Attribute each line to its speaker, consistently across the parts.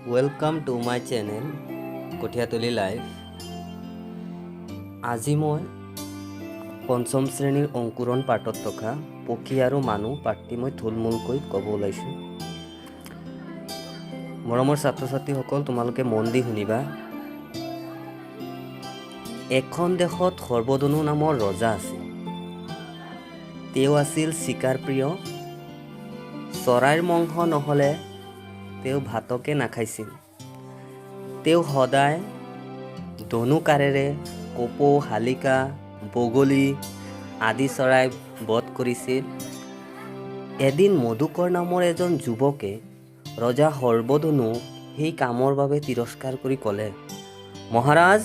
Speaker 1: Welcome to my channel Kathiatoli life. আজি মই পঞ্চম শ্ৰেণীৰ অংকুৰণ পাঠত থকা পক্ষী আৰু মানুহ পাঠটি মই থুলমূলকৈ ক'ব ওলাইছোঁ। মৰমৰ ছাত্ৰ ছাত্ৰীসকল, তোমালোকে মন দি শুনিবা। এখন দেশত সৰ্বধনু নামৰ ৰজা আছিল। তেওঁ আছিল চিকাৰ প্ৰিয়। চৰাইৰ মাংস নহ'লে তেওঁ ভাতকে নাখাইছিল। তেওঁ সদায় ধনুকাঁড়েৰে কপৌ, শালিকা, বগলী আদি চৰাই বধ কৰিছিল। এদিন মধুকৰ নামৰ এজন যুৱকে ৰজা সৰ্বধনুক সেই কামৰ বাবে তিৰস্কাৰ কৰি ক'লে, মহাৰাজ,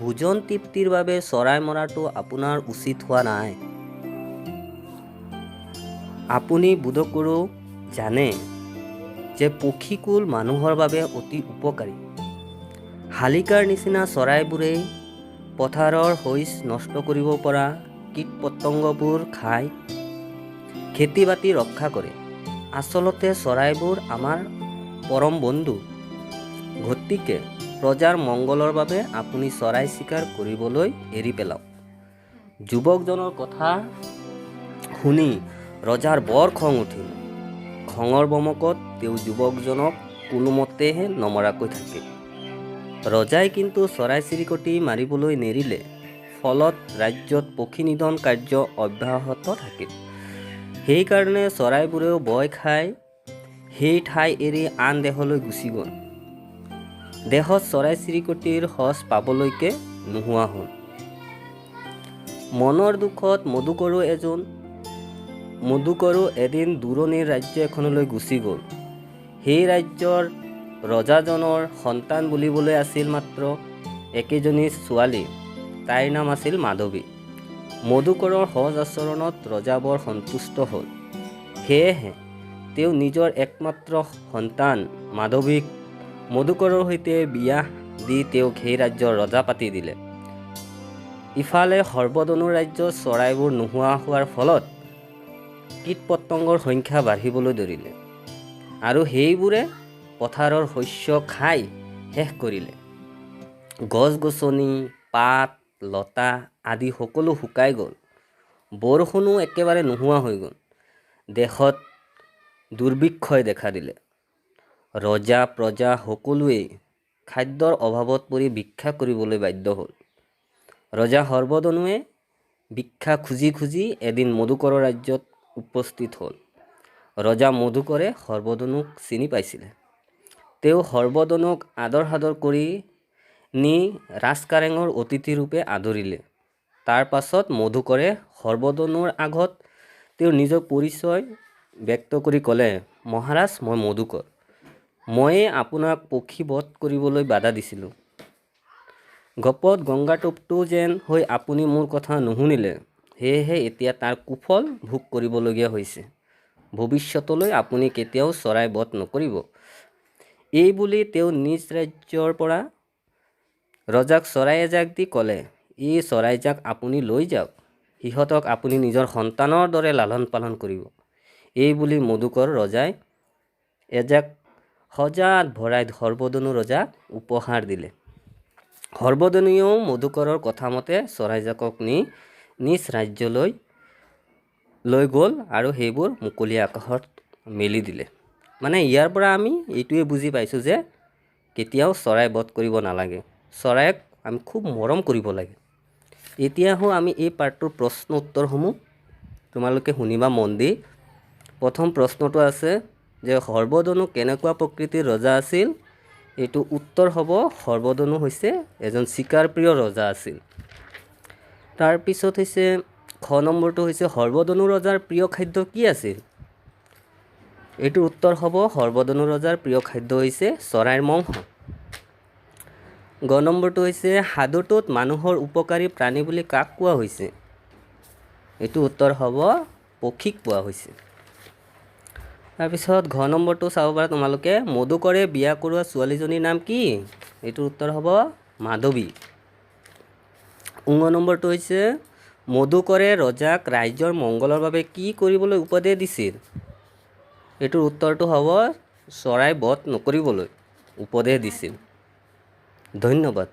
Speaker 1: ভোজন তৃপ্তিৰ বাবে চৰাই মৰাটো আপোনাৰ উচিত হোৱা নাই। আপুনি বোধকৰো জানে যে পক্ষীকুল মানুহৰ বাবে অতি উপকাৰী। শালিকাৰ নিচিনা চৰাইবোৰেই পথাৰৰ শস্য নষ্ট কৰিব পৰা কীট পতংগবোৰ খাই খেতি বাতি ৰক্ষা কৰে। আচলতে চৰাইবোৰ আমাৰ পৰম বন্ধু। গতিকে প্ৰজাৰ মংগলৰ বাবে আপুনি চৰাই চিকাৰ কৰিবলৈ এৰি পেলাওক। যুৱকজনৰ কথা শুনি ৰজাৰ বৰ খং উঠিল। খঙৰ বমকত তেওঁ যুৱকজনক কোনোমতেহে নমৰাকৈ থাকে। ৰজাই কিন্তু চৰাই চিৰিকটি মাৰিবলৈ নেৰিলে। ফলত ৰাজ্যত পক্ষী নিধন কাৰ্য অব্যাহত থাকিল। সেইকাৰণে চৰাইবোৰেও ভয় খাই সেই ঠাই এৰি আন দেশলৈ গুচি গ'ল। দেশত চৰাই চিৰিকটিৰ সঁচ পাবলৈকে নোহোৱা হ'ল। মনৰ দুখত মধুকৰো এদিন দূৰণিৰ ৰাজ্য এখনলৈ গুচি গ'ল। সেই ৰাজ্যৰ ৰজাজনৰ সন্তান বুলিবলৈ আছিল মাত্ৰ একেজনী ছোৱালী। তাইৰ নাম আছিল মাধৱী। মধুকৰৰ সহজ আচৰণত ৰজা বৰ সন্তুষ্ট হ'ল। সেয়েহে তেওঁ নিজৰ একমাত্ৰ সন্তান মাধৱীক মধুকৰৰ সৈতে বিয়া দি তেওঁক সেই ৰাজ্যৰ ৰজা পাতি দিলে। ইফালে সৰ্বধনু ৰাজ্যত চৰাইবোৰ নোহোৱা হোৱাৰ ফলত কীট পতংগৰ সংখ্যা বাঢ়িবলৈ ধৰিলে আৰু সেইবোৰে পথাৰৰ শস্য খাই শেষ কৰিলে। গছ গছনি, পাত লতা আদি সকলো শুকাই গ'ল। বৰষুণো একেবাৰে নোহোৱা হৈ গ'ল। দেশত দুৰ্ভিক্ষই দেখা দিলে। ৰজা প্ৰজা সকলোৱেই খাদ্যৰ অভাৱত পৰি ভিক্ষা কৰিবলৈ বাধ্য হ'ল। ৰজা সৰ্বধনুৱে ভিক্ষা খুজি খুজি এদিন মধুকৰৰ ৰাজ্যত উপস্থিত হ'ল। ৰজা মধুকৰে সৰ্বধনুক চিনি পাইছিলে। তেওঁ সৰ্বধনুক আদৰ সাদৰ কৰি নি ৰাজকাৰেঙৰ অতিথি ৰূপে আদৰিলে। তাৰ পাছত মধুকৰে সৰ্বধনুৰ আগত তেওঁৰ নিজৰ পৰিচয় ব্যক্ত কৰি ক'লে, মহাৰাজ, মই মধুকৰ। ময়েই আপোনাক পক্ষী বধ কৰিবলৈ বাধা দিছিলোঁ। গপত গংগা টোপটো যেন হৈ আপুনি মোৰ কথা নুশুনিলে। সেয়েহে এতিয়া তাৰ কুফল ভোগ কৰিবলগীয়া হৈছে। ভৱিষ্যতলৈ আপুনি কেতিয়াও চৰাই বধ নকৰিব। এই বুলি তেওঁ নিজ ৰাজ্যৰ পৰা ৰজাক চৰাই এজাক দি ক'লে, এই চৰাইজাক আপুনি লৈ যাওক। সিহঁতক আপুনি নিজৰ সন্তানৰ দৰে লালন পালন কৰিব। এই বুলি মধুকৰ ৰজাই এজাক সজাত ভৰাই সৰ্বধনু ৰজাক উপহাৰ দিলে। সৰ্বধনুৱেও মধুকৰৰ কথামতে চৰাইজাকক নি নিজ ৰাজ্যলৈ লৈ গ'ল আৰু সেইবোৰ মুকলি আকাশত মেলি দিলে। মানে ইয়াৰ পৰা আমি এইটোৱে বুজি পাইছোঁ যে কেতিয়াও চৰাই বধ কৰিব নালাগে। চৰাইক আমি খুব মৰম কৰিব লাগে। এতিয়া আহোঁ আমি এই পাঠটোৰ প্ৰশ্ন উত্তৰসমূহ তোমালোকে শুনিবা মন দি। প্ৰথম প্ৰশ্নটো আছে যে সৰ্বধনু কেনেকুৱা প্ৰকৃতিৰ ৰজা আছিল? এইটো উত্তৰ হ'ব, সৰ্বধনু হৈছে এজন চিকাৰ প্ৰিয় ৰজা আছিল। তাৰপিছত হৈছে খ নম্বৰটো হৈছে সৰ্বধনু ৰজাৰ প্ৰিয় খাদ্য কি আছিল? এইটোৰ উত্তৰ হ'ব, সৰ্বধনু ৰজাৰ প্ৰিয় খাদ্য হৈছে চৰাইৰ মাংস। গ নম্বৰটো হৈছে সাধুটোত মানুহৰ উপকাৰী প্ৰাণী বুলি কাক কোৱা হৈছে? এইটো উত্তৰ হ'ব, পক্ষীক কোৱা হৈছে। তাৰপিছত ঘ নম্বৰটো চাব পাৰা তোমালোকে, মধুকৰে বিয়া কৰোৱা ছোৱালীজনীৰ নাম কি? এইটোৰ উত্তৰ হ'ব মাধৱী। ঙ নম্বৰটো হৈছে মধুকৰে ৰজাক ৰাজ্যৰ মংগলৰ বাবে কি কৰিবলৈ উপদেশ দিছিল? এইটোৰ উত্তৰটো হ'ব চৰাই বধ নকৰিবলৈ। উপদেশ দিছিল। ধন্যবাদ।